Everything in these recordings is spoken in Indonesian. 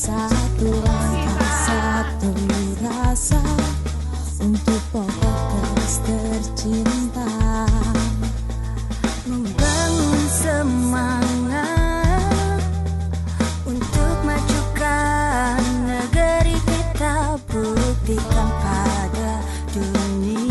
satu langkah, satu rasa untuk podcast tercinta, membangun semangat untuk majukan negeri kita, buktikan pada dunia.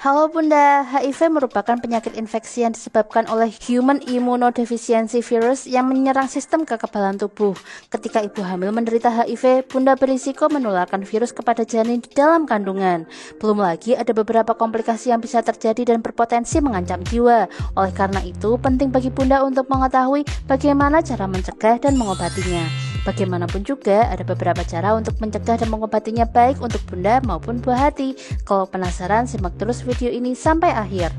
Halo Bunda, HIV merupakan penyakit infeksi yang disebabkan oleh Human Immunodeficiency Virus yang menyerang sistem kekebalan tubuh. Ketika ibu hamil menderita HIV, Bunda berisiko menularkan virus kepada janin di dalam kandungan. Belum lagi ada beberapa komplikasi yang bisa terjadi dan berpotensi mengancam jiwa. Oleh karena itu, penting bagi Bunda untuk mengetahui bagaimana cara mencegah dan mengobatinya. Bagaimanapun juga, ada beberapa cara untuk mencegah dan mengobatinya baik untuk Bunda maupun buah hati. Kalau penasaran, simak terus video ini sampai akhir.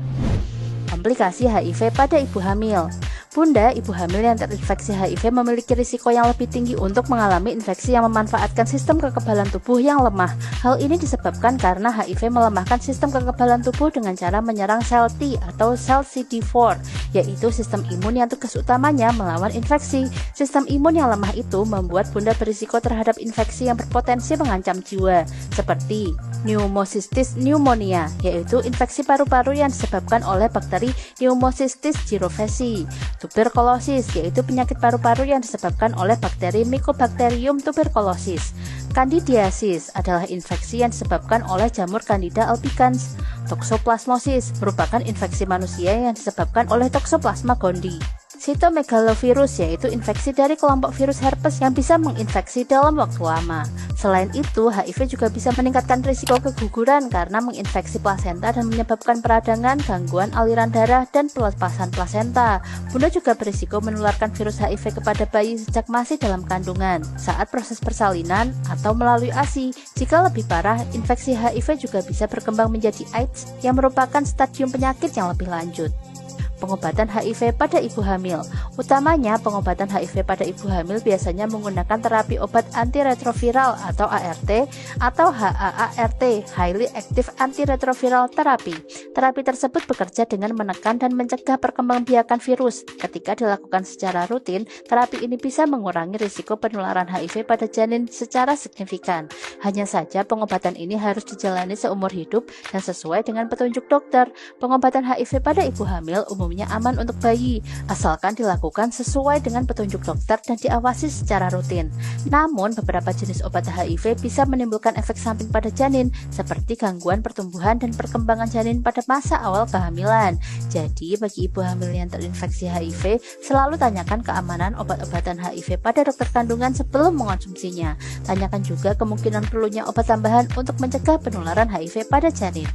Komplikasi HIV pada ibu hamil. Bunda, ibu hamil yang terinfeksi HIV memiliki risiko yang lebih tinggi untuk mengalami infeksi yang memanfaatkan sistem kekebalan tubuh yang lemah. Hal ini disebabkan karena HIV melemahkan sistem kekebalan tubuh dengan cara menyerang sel T atau sel CD4, yaitu sistem imun yang tugas utamanya melawan infeksi. Sistem imun yang lemah itu membuat Bunda berisiko terhadap infeksi yang berpotensi mengancam jiwa, seperti pneumocystis pneumonia, yaitu infeksi paru-paru yang disebabkan oleh bakteri Pneumocystis jirovecii. Tuberkulosis, yaitu penyakit paru-paru yang disebabkan oleh bakteri Mycobacterium tuberculosis. Candidiasis adalah infeksi yang disebabkan oleh jamur Candida albicans. Toxoplasmosis merupakan infeksi manusia yang disebabkan oleh Toxoplasma gondii. Cytomegalovirus, yaitu infeksi dari kelompok virus herpes yang bisa menginfeksi dalam waktu lama. Selain itu, HIV juga bisa meningkatkan risiko keguguran karena menginfeksi plasenta dan menyebabkan peradangan, gangguan aliran darah, dan pelepasan plasenta. Bunda juga berisiko menularkan virus HIV kepada bayi sejak masih dalam kandungan, saat proses persalinan, atau melalui ASI. Jika lebih parah, infeksi HIV juga bisa berkembang menjadi AIDS yang merupakan stadium penyakit yang lebih lanjut. Pengobatan HIV pada ibu hamil. Utamanya, pengobatan HIV pada ibu hamil biasanya menggunakan terapi obat antiretroviral atau ART atau HAART, Highly Active Antiretroviral Therapy. Terapi tersebut bekerja dengan menekan dan mencegah perkembangbiakan virus. Ketika dilakukan secara rutin, terapi ini bisa mengurangi risiko penularan HIV pada janin secara signifikan. Hanya saja pengobatan ini harus dijalani seumur hidup dan sesuai dengan petunjuk dokter. Pengobatan HIV pada ibu hamil umumnya aman untuk bayi, asalkan dilakukan sesuai dengan petunjuk dokter dan diawasi secara rutin. Namun, beberapa jenis obat HIV bisa menimbulkan efek samping pada janin, seperti gangguan pertumbuhan dan perkembangan janin pada masa awal kehamilan. Jadi, bagi ibu hamil yang terinfeksi HIV, selalu tanyakan keamanan obat-obatan HIV pada dokter kandungan sebelum mengonsumsinya. Tanyakan juga kemungkinan perlunya obat tambahan untuk mencegah penularan HIV pada janin.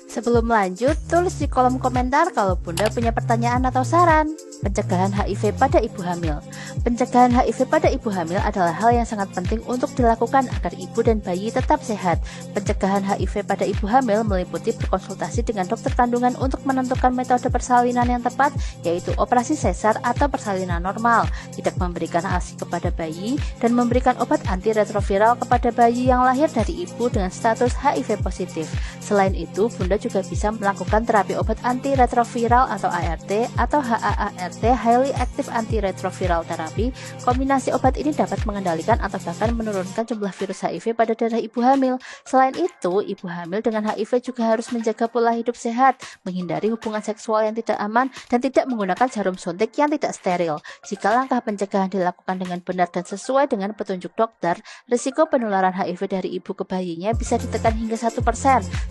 Sebelum lanjut, tulis di kolom komentar kalau Bunda punya pertanyaan atau saran. Pencegahan HIV pada ibu hamil. Pencegahan HIV pada ibu hamil adalah hal yang sangat penting untuk dilakukan agar ibu dan bayi tetap sehat. Pencegahan HIV pada ibu hamil meliputi berkonsultasi dengan dokter kandungan untuk menentukan metode persalinan yang tepat, yaitu operasi sesar atau persalinan normal, tidak memberikan ASI kepada bayi, dan memberikan obat antiretroviral kepada bayi yang lahir dari ibu dengan status HIV positif. Selain itu, Bunda juga juga bisa melakukan terapi obat antiretroviral atau ART atau HAART (Highly Active Antiretroviral Therapy). Kombinasi obat ini dapat mengendalikan atau bahkan menurunkan jumlah virus HIV pada darah ibu hamil. Selain itu, ibu hamil dengan HIV juga harus menjaga pola hidup sehat, menghindari hubungan seksual yang tidak aman, dan tidak menggunakan jarum suntik yang tidak steril. Jika langkah pencegahan dilakukan dengan benar dan sesuai dengan petunjuk dokter, risiko penularan HIV dari ibu ke bayinya bisa ditekan hingga 1%.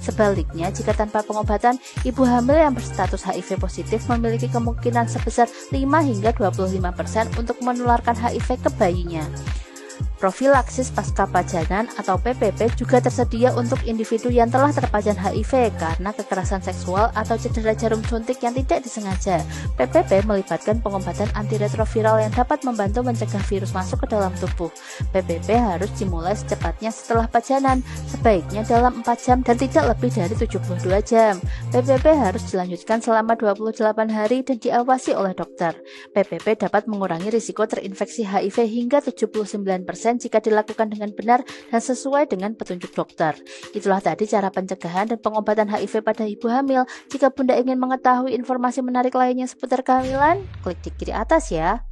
Sebaliknya, jika tanpa pengobatan, ibu hamil yang berstatus HIV positif memiliki kemungkinan sebesar 5 hingga 25% untuk menularkan HIV ke bayinya. Profilaksis pasca pajanan atau PPP juga tersedia untuk individu yang telah terpajan HIV karena kekerasan seksual atau cedera jarum suntik yang tidak disengaja. PPP melibatkan pengobatan antiretroviral yang dapat membantu mencegah virus masuk ke dalam tubuh. PPP harus dimulai secepatnya setelah pajanan, sebaiknya dalam 4 jam dan tidak lebih dari 72 jam. PPP harus dilanjutkan selama 28 hari dan diawasi oleh dokter. PPP dapat mengurangi risiko terinfeksi HIV hingga 79% jika dilakukan dengan benar dan sesuai dengan petunjuk dokter. Itulah tadi cara pencegahan dan pengobatan HIV pada ibu hamil. Jika Bunda ingin mengetahui informasi menarik lainnya seputar kehamilan, klik di kiri atas ya.